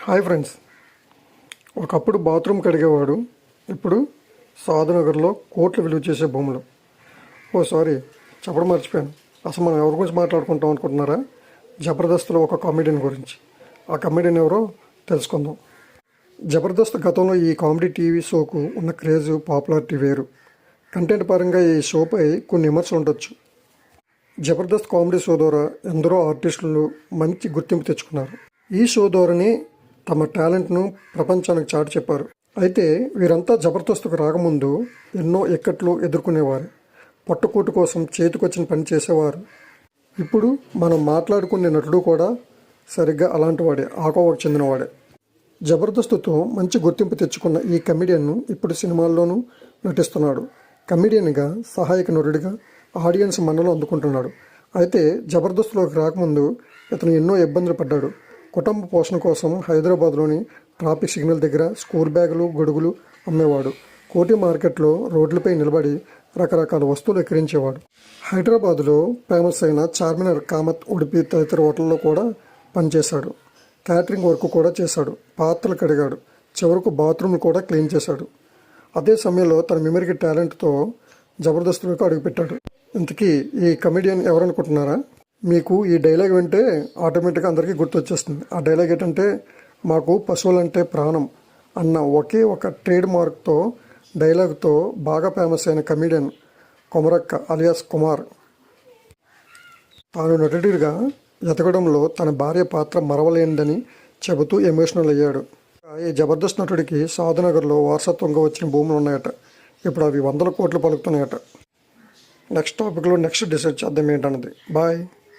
Hi friends. ఒకప్పుడు bathroom కడిగేవాడు, ఇప్పుడు సాధునగర్లో కోట్లు విలువ చేసే భూములు. సారీ, చెప్పడం మర్చిపోయాను. అసలు మనం ఎవరి గురించి మాట్లాడుకుంటాం అనుకుంటున్నారా? జబర్దస్త్లో ఒక కామెడియన్ గురించి. ఆ కామెడియన్ ఎవరో తెలుసుకుందాం. జబర్దస్త్ గతంలో ఈ కామెడీ టీవీ షోకు ఉన్న క్రేజు, పాపులారిటీ వేరు. కంటెంట్ పరంగా ఈ షోపై కొన్ని విమర్శలు ఉండొచ్చు. జబర్దస్త్ కామెడీ షో ద్వారా ఎందరో ఆర్టిస్టులు మంచి గుర్తింపు తెచ్చుకున్నారు. ఈ షో ద్వారానే తమ టాలెంట్ను ప్రపంచానికి చాటి చెప్పారు. అయితే వీరంతా జబర్దస్త్కు రాకముందు ఎన్నో ఇక్కట్లు ఎదుర్కొనేవారు. పట్టుకూటు కోసం చేతికొచ్చిన పని చేసేవారు. ఇప్పుడు మనం మాట్లాడుకునే నటుడు కూడా సరిగ్గా అలాంటి వాడే, ఆకోవకు చెందినవాడే. జబర్దస్త్తో మంచి గుర్తింపు తెచ్చుకున్న ఈ కమెడియన్ ఇప్పుడు సినిమాల్లోనూ నటిస్తున్నాడు. కమెడియన్గా, సహాయక నటుడిగా ఆడియన్స్ మన్నలు అందుకుంటున్నాడు. అయితే జబర్దస్త్లోకి రాకముందు ఇతను ఎన్నో ఇబ్బందులు పడ్డాడు. కుటుంబ పోషణ కోసం హైదరాబాద్లోని ట్రాఫిక్ సిగ్నల్ దగ్గర స్కూల్ బ్యాగులు, గొడుగులు అమ్మేవాడు. కోటి మార్కెట్లో రోడ్లపై నిలబడి రకరకాల వస్తువులు ఎక్కిరించేవాడు. హైదరాబాద్లో ఫేమస్ అయిన చార్మినార్, కామత్, ఉడిపి తదితర హోటల్లో కూడా పనిచేశాడు. క్యాటరింగ్ వర్క్ కూడా చేశాడు. పాత్రలు కడిగాడు. చివరకు బాత్రూమ్లు కూడా క్లీన్ చేశాడు. అదే సమయంలో తన మిమిక్రీ టాలెంట్తో జబర్దస్త్లోకి అడుగుపెట్టాడు. ఇంతకీ ఈ కమెడియన్ ఎవరనుకుంటున్నారా? మీకు ఈ డైలాగ్ వింటే ఆటోమేటిక్గా అందరికీ గుర్తొచ్చేస్తుంది. ఆ డైలాగ్ ఏంటంటే, మాకు పశువులంటే ప్రాణం అన్న ఒకే ఒక ట్రేడ్ మార్క్తో డైలాగ్తో బాగా ఫేమస్ అయిన కమెడియన్ కొమరక్క అలియాస్ కుమార్. తాను నటుడిగా ఎదగడంలో తన భార్య పాత్ర మరవలేనిదని చెబుతూ ఎమోషనల్ అయ్యాడు. ఈ జబర్దస్త్ నటుడికి సాధునగర్లో వారసత్వంగా వచ్చిన భూములు ఉన్నాయట. ఇప్పుడు అవి 100 కోట్లు పలుకుతున్నాయట. నెక్స్ట్ టాపిక్లో నెక్స్ట్ డిసైడ్ చేద్దాం ఏంటన్నది. బాయ్.